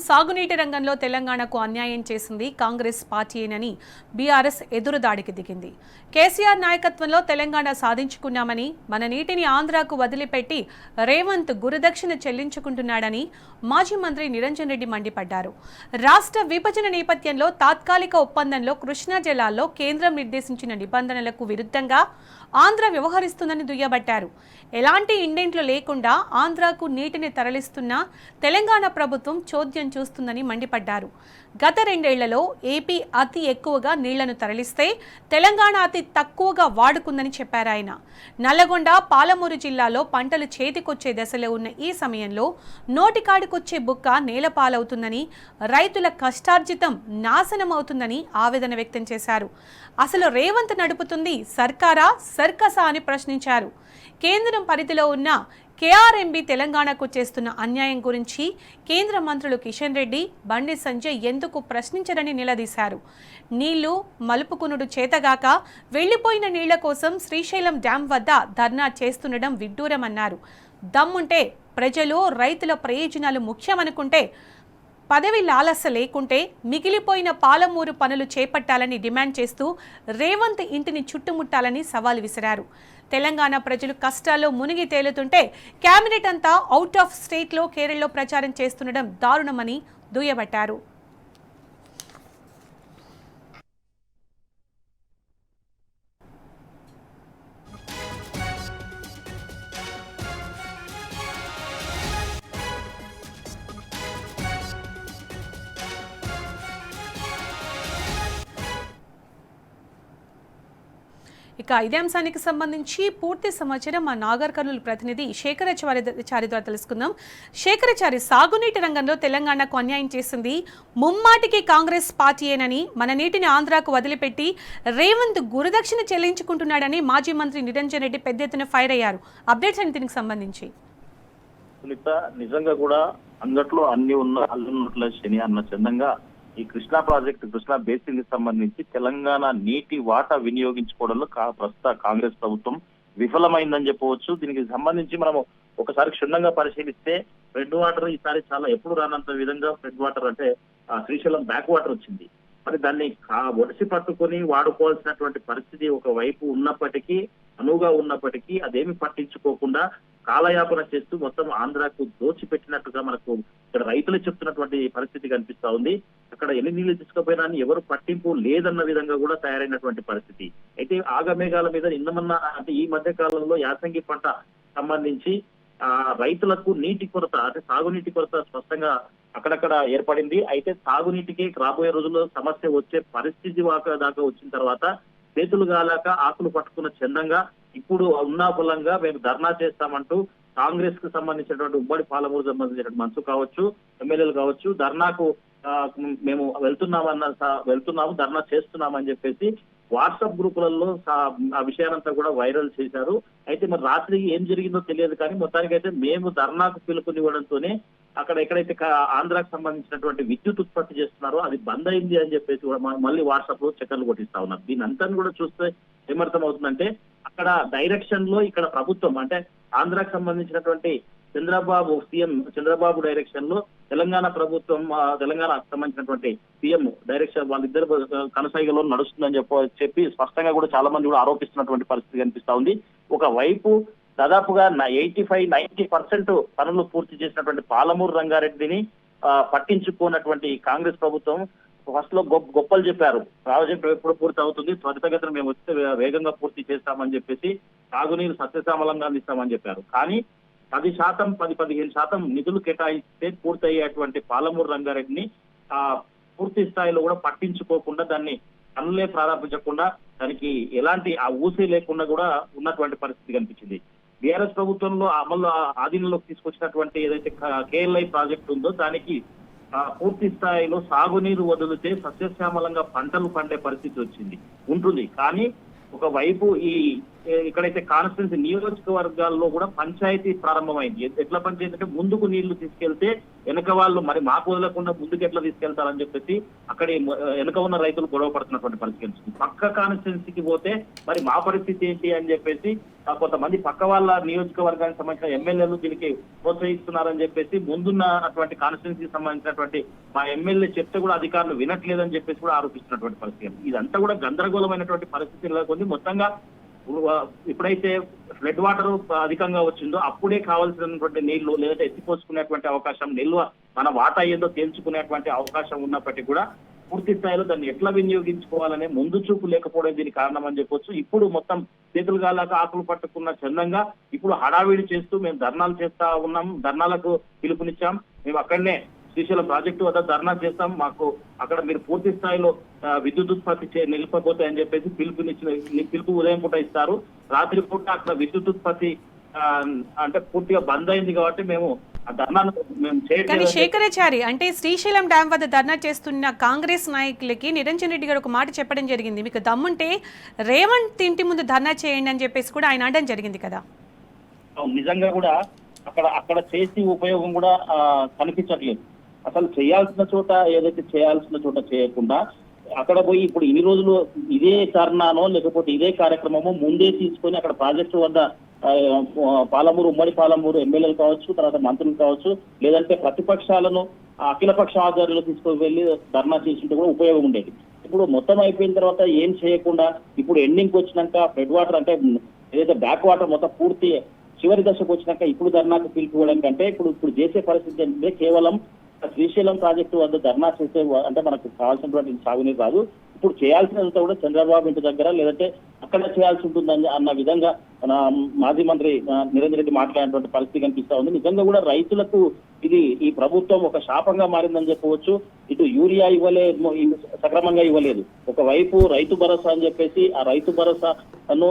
సాగునీటి రంగంలో తెలంగాణకు అన్యాయం చేసింది కాంగ్రెస్ పార్టీయేనని బీఆర్ఎస్ ఎదురుదాడికి దిగింది. కేసీఆర్ నాయకత్వంలో తెలంగాణ సాధించుకున్నామని, మన నీటిని ఆంధ్రాకు వదిలిపెట్టి రేవంత్ గురుదక్షిణ చెల్లించుకుంటున్నాడని మాజీ మంత్రి నిరంజన్ రెడ్డి మండిపడ్డారు. రాష్ట్ర విభజన నేపథ్యంలో తాత్కాలిక ఒప్పందంలో కృష్ణా జలాల్లో కేంద్రం నిర్దేశించిన నిబంధనలకు విరుద్ధంగా ఆంధ్ర వ్యవహరిస్తుందని దుయ్యబట్టారు. ఎలాంటి ఇండెంట్లు లేకుండా ఆంధ్రాకు నీటిని తరలిస్తున్నా తెలంగాణ ప్రభుత్వం చోద్యం చూస్తుందని మండిపడ్డారు. గత 2 ఏళ్లలో ఏపీ అతి ఎక్కువగా నీళ్లను తరలిస్తే తెలంగాణ అతి తక్కువగా వాడుకుందని చెప్పారు ఆయన. నల్లగొండ, పాలమూరు జిల్లాలో పంటలు చేతికొచ్చే దశలో ఉన్న ఈ సమయంలో నోటికాడికొచ్చే బుక్క నేలపాలవుతుందని, రైతుల కష్టార్జితం నాశనం అవుతుందని ఆవేదన వ్యక్తం చేశారు. అసలు రేవంత్ నడుపుతుంది సర్కారా, సర్కసా అని ప్రశ్నించారు. కేంద్రం పరిధిలో ఉన్న కేఆర్ఎంబీ తెలంగాణకు చేస్తున్న అన్యాయం గురించి కేంద్ర మంత్రులు కిషన్ రెడ్డి, బండి సంజయ్ ఎందుకు ప్రశ్నించరని నిలదీశారు. నీళ్లు మలుపుకునుడు చేతగాక వెళ్లిపోయిన నీళ్ల కోసం శ్రీశైలం డ్యాం వద్ద ధర్నా చేస్తుండడం విడ్డూరమన్నారు. దమ్ముంటే ప్రజలు, రైతుల ప్రయోజనాలు ముఖ్యమనుకుంటే పదవి లాలస లేకుంటే మిగిలిపోయిన పాలమూరు పనులు చేపట్టాలని డిమాండ్ చేస్తూ రేవంత్ ఇంటిని చుట్టుముట్టాలని సవాల్ విసిరారు. తెలంగాణ ప్రజలు కష్టాల్లో మునిగి తేలుతుంటే కేబినెట్ అంతా అవుట్ ఆఫ్ స్టేట్లో కేరళలో ప్రచారం చేస్తుండడం దారుణమని దుయ్యబట్టారు. ఇక ఇదే అంశానికి సంబంధించి పూర్తి సమాచారం మా నాగర్ కర్నూలు ప్రతినిధి శేఖరాచారి ద్వారా తెలుసుకుందాం. శేఖరాచారి, సాగునీటి రంగంలో తెలంగాణకు అన్యాయం చేసింది ముమ్మాటికి కాంగ్రెస్ పార్టీయేనని, మన నీటిని ఆంధ్రాకు వదిలిపెట్టి రేవంత్ గురుదక్షిణ చెల్లించుకుంటున్నాడని మాజీ మంత్రి నిరంజన్ రెడ్డి పెద్ద ఎత్తున ఫైర్ అయ్యారు. అప్డేట్స్ అని దీనికి సంబంధించి నిజంగా కూడా అంగట్లో అన్ని ఉన్న అల్లున్నట్ల శని అన్న చందంగా ఈ కృష్ణా ప్రాజెక్టు, కృష్ణా బేసిన్ కి సంబంధించి తెలంగాణ నీటి వాటా వినియోగించుకోవడంలో ప్రస్తుత కాంగ్రెస్ ప్రభుత్వం విఫలమైందని చెప్పవచ్చు. దీనికి సంబంధించి మనము ఒకసారి క్షుణ్ణంగా పరిశీలిస్తే ఫ్లడ్ వాటర్ ఈసారి చాలా ఎప్పుడు రానంత విధంగా ఫ్లడ్ వాటర్ అంటే శ్రీశైలం బ్యాక్ వాటర్ వచ్చింది. మరి దాన్ని ఒడిసి పట్టుకొని వాడుకోవాల్సినటువంటి పరిస్థితి ఒకవైపు ఉన్నప్పటికీ, అనువుగా ఉన్నప్పటికీ అదేమి పట్టించుకోకుండా కాలయాపన చేస్తూ మొత్తం ఆంధ్రాకు దోచిపెట్టినట్టుగా మనకు ఇక్కడ రైతులు చెప్తున్నటువంటి పరిస్థితి కనిపిస్తా ఉంది. అక్కడ ఎన్ని నీళ్లు తీసుకుపోయినా ఎవరు పట్టింపు లేదన్న విధంగా కూడా తయారైనటువంటి పరిస్థితి. అయితే ఆగమేఘాల మీద నిన్నమన్నా అంటే ఈ మధ్య కాలంలో యాసంగి పంట సంబంధించి రైతులకు నీటి కొరత అంటే సాగునీటి కొరత స్పష్టంగా అక్కడక్కడ ఏర్పడింది. అయితే సాగునీటికి రాబోయే రోజుల్లో సమస్య వచ్చే పరిస్థితి దాకా వచ్చిన తర్వాత చేతులు గాలాక ఆకులు పట్టుకున్న చందంగా ఇప్పుడు ఉన్నా బలంగా మేము ధర్నా చేస్తామంటూ కాంగ్రెస్ కు సంబంధించినటువంటి ఉమ్మడి పాలమూరు సంబంధించినటువంటి మంత్రులు కావచ్చు, ఎమ్మెల్యేలు కావచ్చు, ధర్నాకు మేము వెళ్తున్నాము ధర్నా చేస్తున్నామని చెప్పేసి వాట్సాప్ గ్రూపులలో ఆ విషయానంతా కూడా వైరల్ చేశారు. అయితే మరి రాత్రి ఏం జరిగిందో తెలియదు కానీ మొత్తానికైతే మేము ధర్నాకు పిలుపునివ్వడంతోనే అక్కడ ఎక్కడైతే ఆంధ్రాకు సంబంధించినటువంటి విద్యుత్ ఉత్పత్తి చేస్తున్నారో అది బంద్ అయింది అని చెప్పేసి కూడా మళ్ళీ వాట్సాప్ లో చక్కర్లు కొట్టిస్తా ఉన్నారు. దీని అంతా కూడా చూస్తే ఏమర్థం అవుతుందంటే అక్కడ డైరెక్షన్ లో ఇక్కడ ప్రభుత్వం అంటే ఆంధ్రాకు సంబంధించినటువంటి సీఎం చంద్రబాబు డైరెక్షన్ లో తెలంగాణ ప్రభుత్వం, తెలంగాణకు సంబంధించినటువంటి సీఎం డైరెక్షన్ వాళ్ళిద్దరు కనసాగిలో నడుస్తుందని చెప్పి స్పష్టంగా కూడా చాలా మంది కూడా ఆరోపిస్తున్నటువంటి పరిస్థితి కనిపిస్తా ఉంది. ఒకవైపు దాదాపుగా 85-90% పనులు పూర్తి చేసినటువంటి పాలమూరు రంగారెడ్డిని పట్టించుకున్నటువంటి కాంగ్రెస్ ప్రభుత్వం ఫస్ట్ లో గొప్పలు చెప్పారు. ప్రాజెక్టు ఎప్పుడు పూర్తి అవుతుంది, త్వరితగతిన మేము వస్తే వేగంగా పూర్తి చేస్తామని చెప్పేసి సాగునీరు సస్యశ్యామలంగా అందిస్తామని చెప్పారు. కానీ 10-15% నిధులు కేటాయిస్తే పూర్తయ్యేటువంటి పాలమూరు రంగారెడ్డిని పూర్తి స్థాయిలో కూడా పట్టించుకోకుండా దాన్ని పనులే ప్రారంభించకుండా దానికి ఎలాంటి ఊసే లేకుండా కూడా ఉన్నటువంటి పరిస్థితి కనిపించింది. బీఆర్ఎస్ ప్రభుత్వంలో అమలు ఆధీనంలోకి తీసుకొచ్చినటువంటి ఏదైతే కేఎల్ఐ ప్రాజెక్ట్ ఉందో దానికి పూర్తి స్థాయిలో సాగునీరు వదిలితే సస్యశ్యామలంగా పంటలు పండే పరిస్థితి ఉంటుంది. కానీ ఒకవైపు ఈ ఇక్కడైతే కాన్స్టిట్యున్సీ నియోజకవర్గాల్లో కూడా పంచాయతీ ప్రారంభమైంది. ఎట్లా పంచాయతీ అంటే ముందుకు నీళ్లు తీసుకెళ్తే వెనక వాళ్ళు మరి మాకు వదలకుండా ముందుకు ఎట్లా తీసుకెళ్తారని చెప్పేసి అక్కడ వెనక ఉన్న రైతులు గొడవ పడుతున్నటువంటి పరిస్థితి. పక్క కాన్స్టిట్యున్సీకి పోతే మరి మా పరిస్థితి ఏంటి అని చెప్పేసి కొంతమంది పక్క వాళ్ళ నియోజకవర్గానికి సంబంధించిన ఎమ్మెల్యేలు దీనికి ప్రోత్సహిస్తున్నారని చెప్పేసి ముందున్న అటువంటి కాన్స్టిట్యున్సీకి సంబంధించినటువంటి మా ఎమ్మెల్యే చెప్తే కూడా అధికారులు వినట్లేదని చెప్పేసి కూడా ఆరోపిస్తున్నటువంటి పరిస్థితి. ఇదంతా కూడా గందరగోళమైనటువంటి పరిస్థితి నెలకొంది. మొత్తంగా ఎప్పుడైతే ఫ్లడ్ వాటర్ అధికంగా వచ్చిందో అప్పుడే కావాల్సినటువంటి నీళ్లు లేదంటే ఎత్తిపోసుకునేటువంటి అవకాశం, నిల్వ మన వాటా ఏదో తేల్చుకునేటువంటి అవకాశం ఉన్నప్పటికీ కూడా పూర్తి స్థాయిలో దాన్ని ఎట్లా వినియోగించుకోవాలనే ముందు చూపు లేకపోవడం దీనికి కారణం అని చెప్పొచ్చు. ఇప్పుడు మొత్తం చేతులు గాలాక ఆకులు పట్టుకున్న చందంగా ఇప్పుడు హడావిడి చేస్తూ మేము ధర్నాలు చేస్తా ఉన్నాం, ధర్నాలకు పిలుపునిచ్చాం, మేము అక్కడనే శ్రీశైలం ప్రాజెక్టు వద్ద ధర్నా చేస్తాం, మాకు అక్కడ మీరు పూర్తి స్థాయిలో విద్యుత్ ఉత్పత్తి నిలిపకపోతే అని చెప్పేసి పిలుపు ఉదయం పూట ఇస్తారు. రాత్రి పూట అక్కడ విద్యుత్ ఉత్పత్తి అంటే పూర్తిగా బంద్ అయింది కాబట్టి మేము ఆ ధర్నాను మేము కానీ శేఖరాచారి అంటే శ్రీశైలం డ్యాం వద్ద ధర్నా చేస్తున్న కాంగ్రెస్ నాయకులకి నిరంజన్ రెడ్డి గారు ఒక మాట చెప్పడం జరిగింది, మీకు దమ్ముంటే రేవంత్ ఇంటి ముందు ధర్నా చేయండి అని చెప్పేసి కూడా ఆయన అనడం జరిగింది కదా. నిజంగా కూడా అక్కడ చేసి ఉపయోగం కూడా కనిపించట్లేదు. అసలు చేయాల్సిన చోట ఏదైతే చేయాల్సిన చోట చేయకుండా అక్కడ పోయి ఇప్పుడు ఇన్ని రోజులు ఇదే ధర్నానో లేకపోతే ఇదే కార్యక్రమమో ముందే తీసుకొని అక్కడ ప్రాజెక్టు వద్ద పాలమూరు ఉమ్మడి పాలమూరు ఎమ్మెల్యేలు కావచ్చు, తర్వాత మంత్రులు కావచ్చు, లేదంటే ప్రతిపక్షాలను అఖిలపక్ష ఆధ్వర్యంలో తీసుకొని వెళ్ళి ధర్నా చేసింటే కూడా ఉపయోగం ఉండేది. ఇప్పుడు మొత్తం అయిపోయిన తర్వాత ఏం చేయకుండా ఇప్పుడు ఎండింగ్కి వచ్చినాక ఫ్లడ్ వాటర్ అంటే ఏదైతే బ్యాక్ వాటర్ మొత్తం పూర్తి చివరి దశకు వచ్చినాక ఇప్పుడు ధర్నాకు పిలుపుకోవడం కంటే ఇప్పుడు చేసే పరిస్థితి అంటే కేవలం శ్రీశైలం ప్రాజెక్టు వద్ద ధర్నా చేసే అంటే మనకు కావాల్సినటువంటి సాగునీరు రాదు, ఇప్పుడు చేయాల్సినంత కూడా చంద్రబాబు ఇంటి దగ్గర లేదంటే అక్కడ చేయాల్సి ఉంటుందని అన్న విధంగా మన మాజీ మంత్రి నిరంజన్ రెడ్డి మాట్లాడినటువంటి పరిస్థితి కనిపిస్తా ఉంది. నిజంగా కూడా రైతులకు ఈ ప్రభుత్వం ఒక శాపంగా మారిందని చెప్పవచ్చు. ఇటు యూరియా సక్రమంగా ఇవ్వలేదు, ఒకవైపు రైతు భరోసా అని చెప్పేసి ఆ రైతు భరోసాను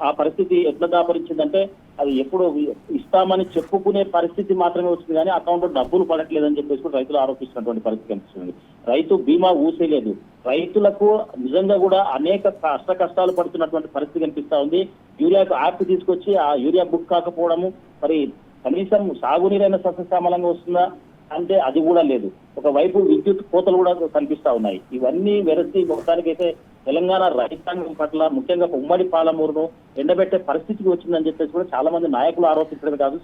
ఆ పరిస్థితి ఎట్లా దాపరించిందంటే అది ఎప్పుడు ఇస్తామని చెప్పుకునే పరిస్థితి మాత్రమే వచ్చింది కానీ అకౌంట్లో డబ్బులు పడట్లేదని చెప్పేసి కూడా రైతులు ఆరోపిస్తున్నటువంటి పరిస్థితి కనిపిస్తుంది. రైతు బీమా ఊసేలేదు, రైతులకు నిజంగా కూడా అనేక కష్టాలు పడుతున్నటువంటి పరిస్థితి కనిపిస్తా ఉంది. యూరియాకు యాప్ తీసుకొచ్చి ఆ యూరియా బుక్ కాకపోవడము, మరి కనీసం సాగునీరైన సస్యశ్యామలంగా వస్తుందా అంటే అది కూడా లేదు. ఒకవైపు విద్యుత్ కోతలు కూడా కనిపిస్తా ఉన్నాయి. ఇవన్నీ వెరసి మొత్తానికైతే తెలంగాణ రైతాంగం పట్ల ముఖ్యంగా ఉమ్మడి పాలమూరును ఎండబెట్టే పరిస్థితికి వచ్చిందని చెప్పేసి కూడా చాలా మంది నాయకులు ఆరోపించడం కాదు,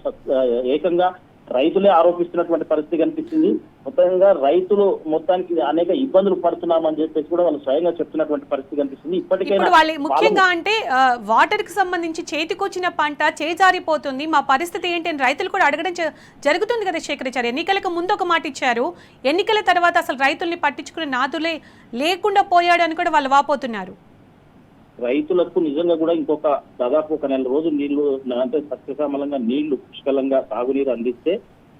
ఏకంగా రైతులే ఆరోపిస్తున్నటువంటి పరిస్థితి కనిపిస్తుంది. మొత్తంగా రైతులు మొత్తానికి అనేక ఇబ్బందులు పడుతున్నామని చెప్పేసి కూడా వాళ్ళు స్వయంగా చెప్తున్నటువంటి పరిస్థితి కనిపిస్తుంది. ఇప్పటికైనా ముఖ్యంగా అంటే వాటర్ కి సంబంధించి చేతికొచ్చిన పంట చేజారిపోతుంది, మా పరిస్థితి ఏంటి అని రైతులు కూడా అడగడం జరుగుతుంది కదా శేఖరాచార్య. ఎన్నికలకు ముందు ఒక మాట ఇచ్చారు, ఎన్నికల తర్వాత అసలు రైతుల్ని పట్టించుకునే నాదులే లేకుండా పోయాడు అని కూడా వాళ్ళు వాపోతున్నారు. రైతులకు నిజంగా కూడా ఇంకొక దాదాపు ఒక నెల రోజులు నీళ్లు అంటే సస్యశ్యామలంగా నీళ్లు పుష్కలంగా సాగునీరు అందిస్తే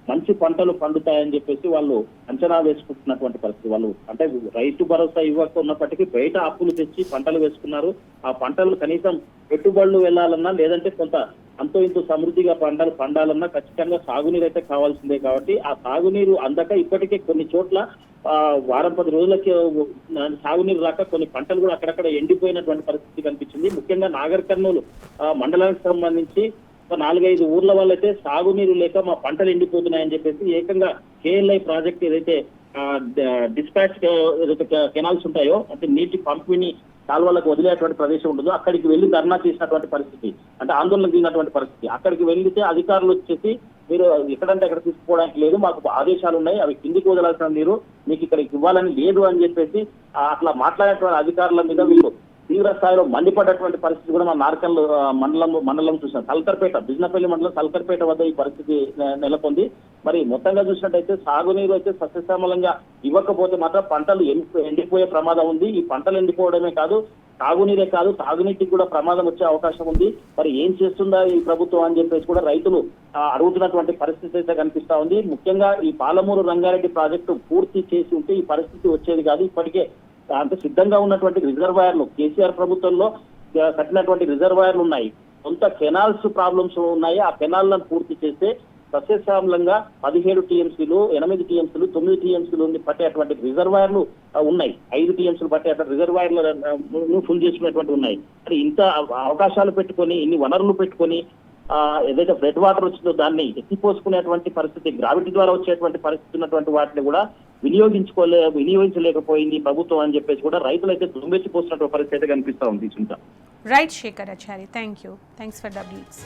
మంచి పంటలు పండుతాయని చెప్పేసి వాళ్ళు అంచనా వేసుకుంటున్నటువంటి పరిస్థితి. వాళ్ళు అంటే రైతు భరోసా ఇవ్వకున్నప్పటికీ బయట అప్పులు తెచ్చి పంటలు వేసుకున్నారు. ఆ పంటలు కనీసం పెట్టుబడులు వెళ్లాలన్నా లేదంటే కొంత అంతో ఇంతో సమృద్ధిగా పంటలు పండాలన్నా ఖచ్చితంగా సాగునీరు అయితే కావాల్సిందే. కాబట్టి ఆ సాగునీరు అందక ఇప్పటికే కొన్ని చోట్ల వారం 10 రోజులకి సాగునీరు రాక కొన్ని పంటలు కూడా అక్కడక్కడ ఎండిపోయినటువంటి పరిస్థితి కనిపించింది. ముఖ్యంగా నాగర్ కర్నూలు మండలానికి సంబంధించి 4-5 ఊర్ల వాళ్ళైతే సాగునీరు లేక మా పంటలు ఎండిపోతున్నాయని చెప్పేసి ఏకంగా KLI ప్రాజెక్ట్ ఏదైతే డిస్పాచ్ కెనాల్స్ ఉంటాయో అంటే నీటి పంపిణీ కాలువలకు వదిలేటువంటి ప్రదేశం ఉంటుందో అక్కడికి వెళ్లి ధర్నా చేసినటువంటి పరిస్థితి, అంటే ఆందోళన దిగినటువంటి పరిస్థితి. అక్కడికి వెళ్తే అధికారులు వచ్చేసి మీరు ఎక్కడంటే అక్కడ తీసుకోవడానికి లేదు, మాకు ఆదేశాలు ఉన్నాయి, అవి కిందికి వదలాల్సిన నీరు మీకు ఇక్కడికి ఇవ్వాలని లేదు అని చెప్పేసి అట్లా మాట్లాడేటువంటి అధికారుల మీద వీళ్ళు తీవ్ర స్థాయిలో మండిపడ్డటువంటి పరిస్థితి కూడా మన నార్కల్ మండలం చూసాం. సల్కర్పేట బిజినపల్లి మండలం సల్కర్పేట వద్ద ఈ పరిస్థితి నెలకొంది. మరి మొత్తంగా చూసినట్టయితే సాగునీరు అయితే సస్యశ్యామలంగా ఇవ్వకపోతే మాత్రం పంటలు ఎండిపోయే ప్రమాదం ఉంది. ఈ పంటలు ఎండిపోవడమే కాదు, సాగునీరే కాదు, తాగునీటికి కూడా ప్రమాదం వచ్చే అవకాశం ఉంది. మరి ఏం చేస్తుందా ఈ ప్రభుత్వం అని చెప్పేసి కూడా రైతులు అడుగుతున్నటువంటి పరిస్థితి అయితే కనిపిస్తా ఉంది. ముఖ్యంగా ఈ పాలమూరు రంగారెడ్డి ప్రాజెక్టు పూర్తి చేసి ఉంటే ఈ పరిస్థితి వచ్చేది కాదు. ఇప్పటికే అంటే సిద్ధంగా ఉన్నటువంటి రిజర్వాయర్లు కేసీఆర్ ప్రభుత్వంలో కట్టినటువంటి రిజర్వాయర్లు ఉన్నాయి, కొంత కెనాల్స్ ప్రాబ్లమ్స్ ఉన్నాయి. ఆ కెనాల్లను పూర్తి చేస్తే సస్యశ్యామలంగా 17 టీఎంసీలు 8 టీఎంసీలు 9 టీఎంసీలు పట్టేటువంటి రిజర్వాయర్లు ఉన్నాయి. 5 టీఎంసీలు పట్టేటువంటి రిజర్వాయర్లను ఫుల్ చేసుకునేటువంటి ఉన్నాయి. అంటే ఇంత అవకాశాలు పెట్టుకొని ఇన్ని వనరులు పెట్టుకొని ఏదైతే ఫ్లడ్ వాటర్ వచ్చిందో దాన్ని ఎత్తిపోసుకునేటువంటి పరిస్థితి, గ్రావిటీ ద్వారా వచ్చేటువంటి పరిస్థితి ఉన్నటువంటి వాటిని కూడా వినియోగించలేకపోయింది ప్రభుత్వం అని చెప్పేసి కూడా రైతులైతే దుమ్మెచ్చిపోతున్నటువంటి పరిస్థితి అయితే కనిపిస్తా ఉంది. చింత right Shekhar Achari, thanks for the updates.